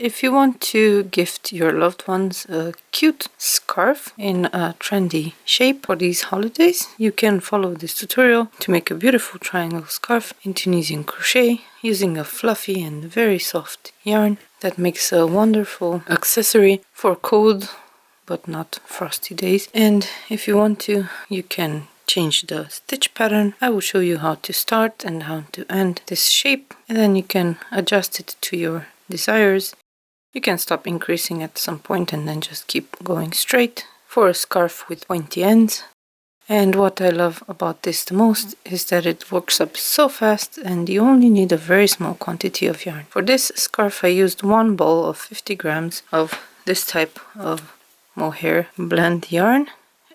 If you want to gift your loved ones a cute scarf in a trendy shape for these holidays, you can follow this tutorial to make a beautiful triangle scarf in Tunisian crochet using a fluffy and very soft yarn that makes a wonderful accessory for cold but not frosty days. And if you want to, you can change the stitch pattern. I will show you how to start and how to end this shape, and then you can adjust it to your desires. You can stop increasing at some point and then just keep going straight for a scarf with pointy ends. And what I love about this the most is that it works up so fast and you only need a very small quantity of yarn. For this scarf I used one ball of 50 grams of this type of mohair blend yarn,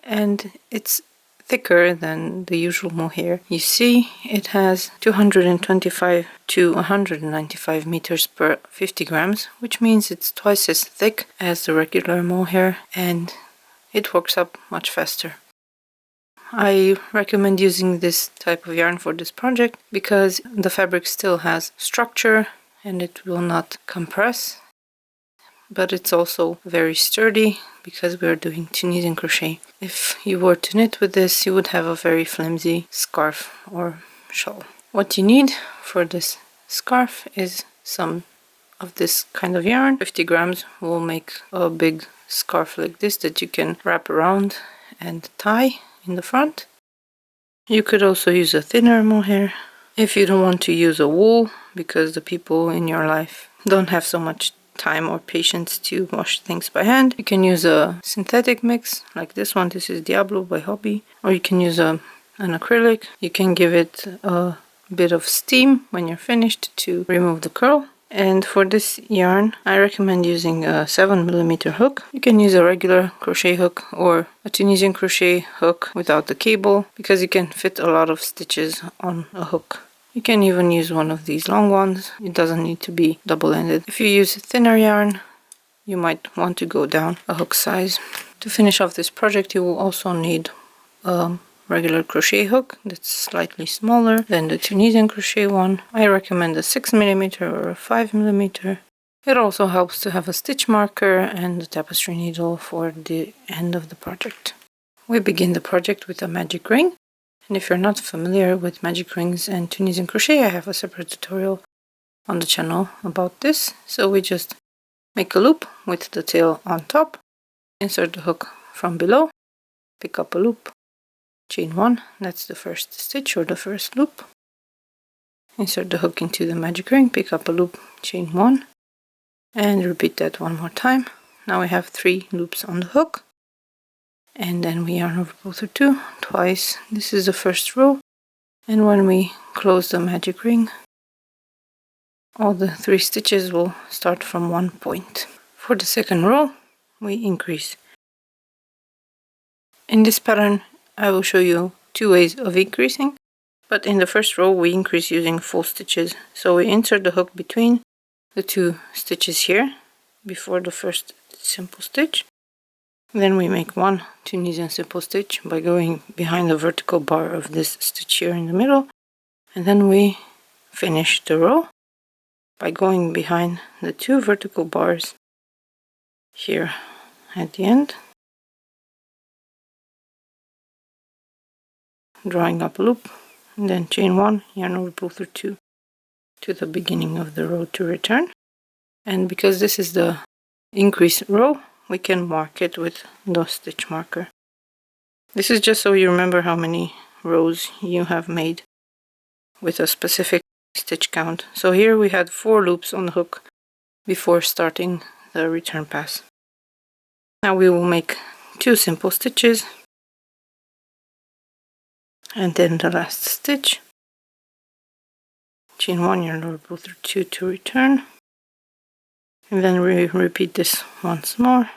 and it's thicker than the usual mohair. You see, it has 225 to 195 meters per 50 grams, which means it's twice as thick as the regular mohair, and it works up much faster. I recommend using this type of yarn for this project because the fabric still has structure and it will not compress, but it's also very sturdy because we are doing Tunisian crochet. If you were to knit with this, you would have a very flimsy scarf or shawl. What you need for this scarf is some of this kind of yarn. 50 grams will make a big scarf like this that you can wrap around and tie in the front. You could also use a thinner mohair if you don't want to use a wool, because the people in your life don't have so much time or patience to wash things by hand. You can use a synthetic mix like this one. This is Diablo by Hobby, or you can use an acrylic. You can give it a bit of steam when you're finished to remove the curl. And for this yarn I recommend using a 7mm hook. You can use a regular crochet hook or a Tunisian crochet hook without the cable, because you can fit a lot of stitches on a hook. You can even use one of these long ones. It doesn't need to be double-ended. If you use thinner yarn, you might want to go down a hook size. To finish off this project, you will also need a regular crochet hook that's slightly smaller than the Tunisian crochet one. I recommend a 6mm or a 5mm. It also helps to have a stitch marker and a tapestry needle for the end of the project. We begin the project with a magic ring. And if you're not familiar with magic rings and Tunisian crochet, I have a separate tutorial on the channel about this. So we just make a loop with the tail on top, insert the hook from below, pick up a loop, chain one, that's the first stitch or the first loop. Insert the hook into the magic ring, pick up a loop, chain one, and repeat that one more time. Now we have 3 loops on the hook. And then we yarn over both or 2 twice. This is the first row, and when we close the magic ring, all the 3 stitches will start from one point. For the second row, we increase. In this pattern, I will show you 2 ways of increasing, but in the first row we increase using full stitches. So we insert the hook between the 2 stitches here before the first simple stitch. Then we make 1 Tunisian simple stitch by going behind the vertical bar of this stitch here in the middle, and then we finish the row by going behind the 2 vertical bars here at the end, drawing up a loop, and then chain 1, yarn over both or 2 to the beginning of the row to return. And because this is the increase row, we can mark it with the stitch marker. This is just so you remember how many rows you have made with a specific stitch count. So here we had 4 loops on the hook before starting the return pass. Now we will make 2 simple stitches and then the last stitch, chain 1, yarn over both or 2 to return. And then we repeat this once more.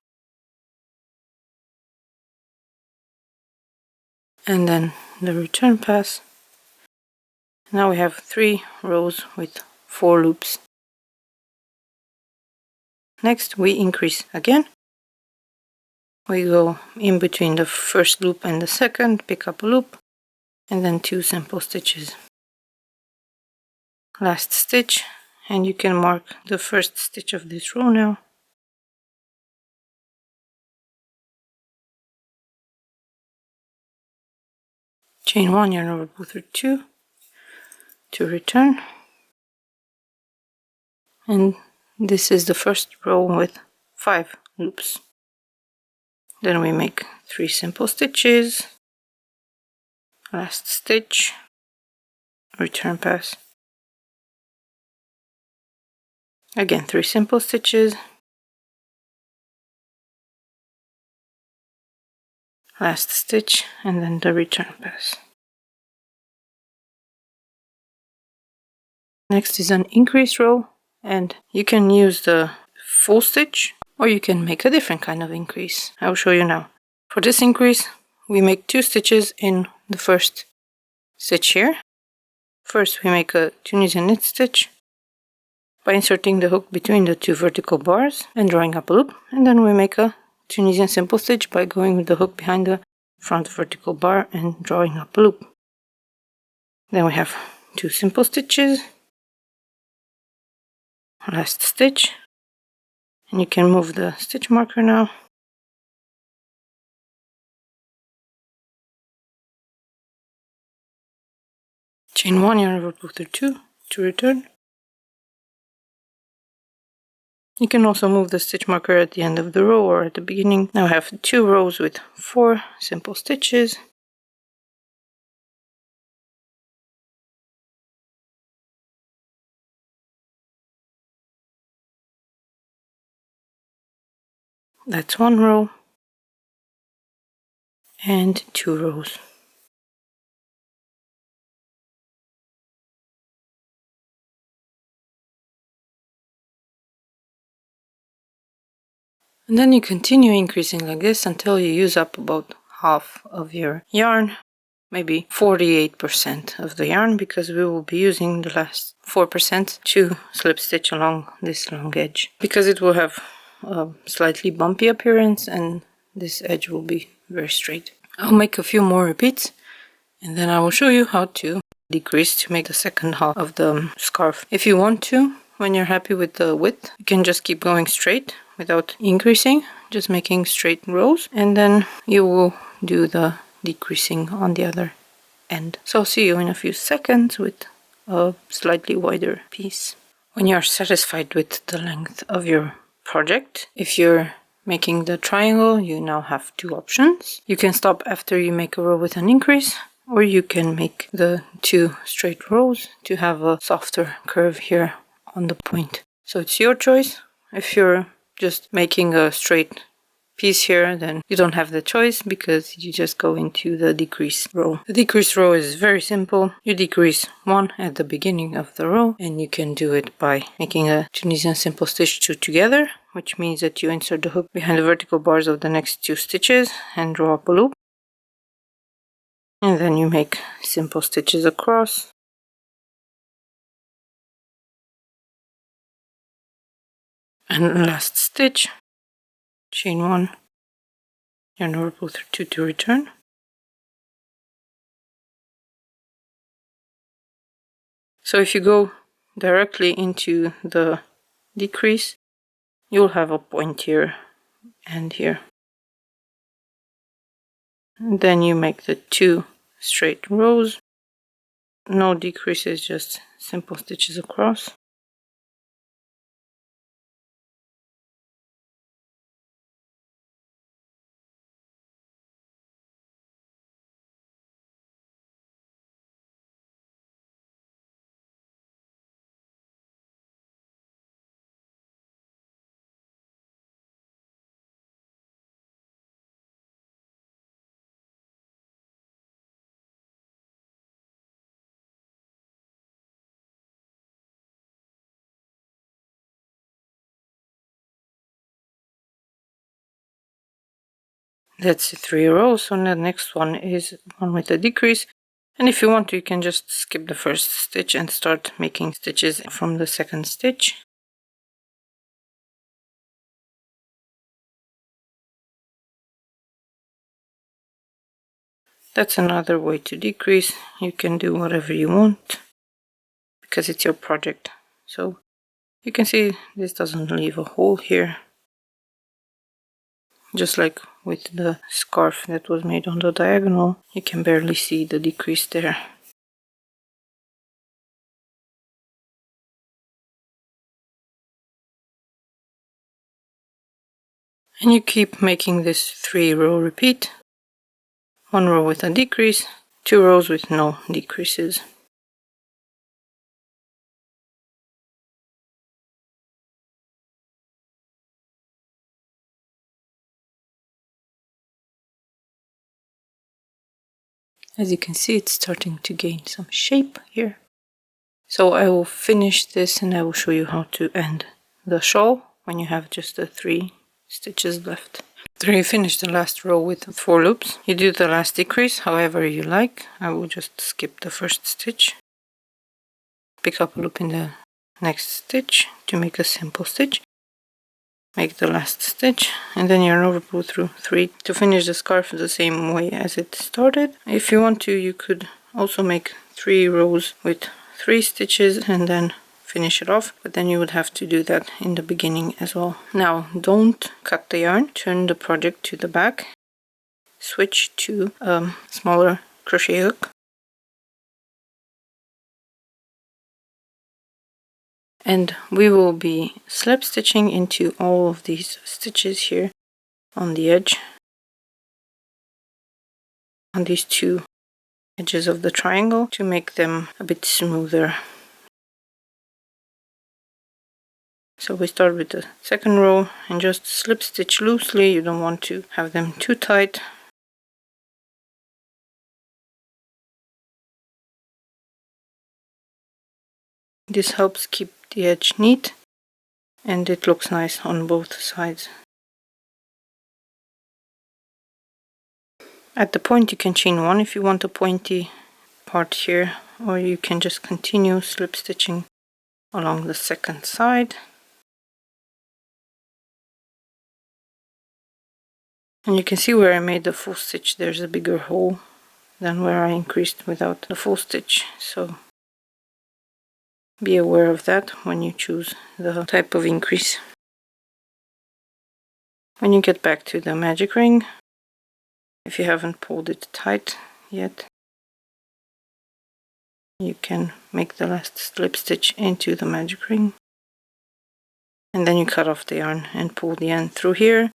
And then the return pass. Now we have 3 rows with 4 loops. Next we increase again. We go in between the first loop and the second, pick up a loop, and then 2 simple stitches. Last stitch, and you can mark the first stitch of this row now. Chain 1, yarn over, pull through 2 to return, and this is the first row with 5 loops. Then we make 3 simple stitches, last stitch, return pass, again 3 simple stitches, last stitch, and then the return pass. Next is an increase row, and you can use the full stitch or you can make a different kind of increase. I will show you now. For this increase, we make 2 stitches in the first stitch here. First we make a Tunisian knit stitch by inserting the hook between the 2 vertical bars and drawing up a loop, and then we make a Tunisian simple stitch by going with the hook behind the front vertical bar and drawing up a loop. Then we have 2 simple stitches, last stitch, and you can move the stitch marker now. Chain 1, yarn over, pull through 2 to return. You can also move the stitch marker at the end of the row or at the beginning. Now I have 2 rows with 4 simple stitches. That's 1 row and 2 rows. And then you continue increasing like this until you use up about half of your yarn, maybe 48% of the yarn, because we will be using the last 4% to slip stitch along this long edge, because it will have a slightly bumpy appearance and this edge will be very straight. I'll make a few more repeats and then I will show you how to decrease to make the second half of the scarf. If you want to, when you're happy with the width, you can just keep going straight without increasing, just making straight rows, and then you will do the decreasing on the other end. So I'll see you in a few seconds with a slightly wider piece. When you're satisfied with the length of your project, if you're making the triangle, you now have 2 options. You can stop after you make a row with an increase, or you can make the 2 straight rows to have a softer curve here on the point. So it's your choice. If you're just making a straight piece here, then you don't have the choice because you just go into the decrease row. The decrease row is very simple. You decrease 1 at the beginning of the row, and you can do it by making a Tunisian simple stitch 2 together, which means that you insert the hook behind the vertical bars of the next 2 stitches and draw up a loop. And then you make simple stitches across. And last stitch, chain 1, yarn over, pull through 2 to return. So if you go directly into the decrease, you'll have a point here and here. And then you make the 2 straight rows, no decreases, just simple stitches across. That's 3 rows. So the next one is one with a decrease. And if you want to, you can just skip the first stitch and start making stitches from the second stitch. That's another way to decrease. You can do whatever you want because it's your project. So You can see this doesn't leave a hole here. Just like with the scarf that was made on the diagonal, you can barely see the decrease there. And you keep making this 3-row repeat. 1 row with a decrease, 2 rows with no decreases. As you can see, it's starting to gain some shape here. So I will finish this and I will show you how to end the shawl when you have just the 3 stitches left. After you finish the last row with 4 loops, you do the last decrease however you like. I will just skip the first stitch. Pick up a loop in the next stitch to make a simple stitch. Make the last stitch and then yarn over, pull through 3 to finish the scarf the same way as it started. If you want to, you could also make 3 rows with 3 stitches and then finish it off, but then you would have to do that in the beginning as well. Now don't cut the yarn, turn the project to the back, switch to a smaller crochet hook, and we will be slip stitching into all of these stitches here on the edge, on these 2 edges of the triangle to make them a bit smoother. So we start with the second row and just slip stitch loosely. You don't want to have them too tight. This helps keep the edge neat and it looks nice on both sides. At the point you can chain 1 if you want a pointy part here, or you can just continue slip stitching along the second side. And you can see where I made the full stitch, there's a bigger hole than where I increased without the full stitch, so be aware of that when you choose the type of increase. When you get back to the magic ring, if you haven't pulled it tight yet, you can make the last slip stitch into the magic ring. And then you cut off the yarn and pull the end through here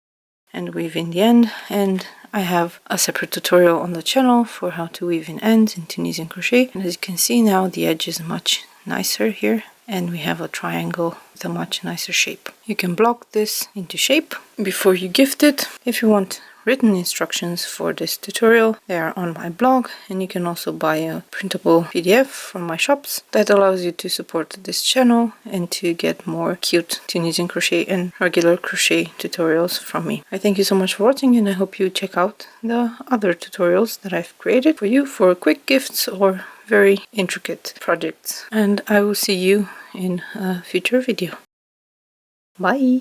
and weave in the end. And I have a separate tutorial on the channel for how to weave in ends in Tunisian crochet. And as you can see now, the edge is much nicer here and we have a triangle with a much nicer shape. You can block this into shape before you gift it. If you want written instructions for this tutorial, they are on my blog, and you can also buy a printable PDF from my shops that allows you to support this channel and to get more cute Tunisian crochet and regular crochet tutorials from me. I thank you so much for watching and I hope you check out the other tutorials that I've created for you for quick gifts or very intricate projects. And I will see you in a future video. Bye!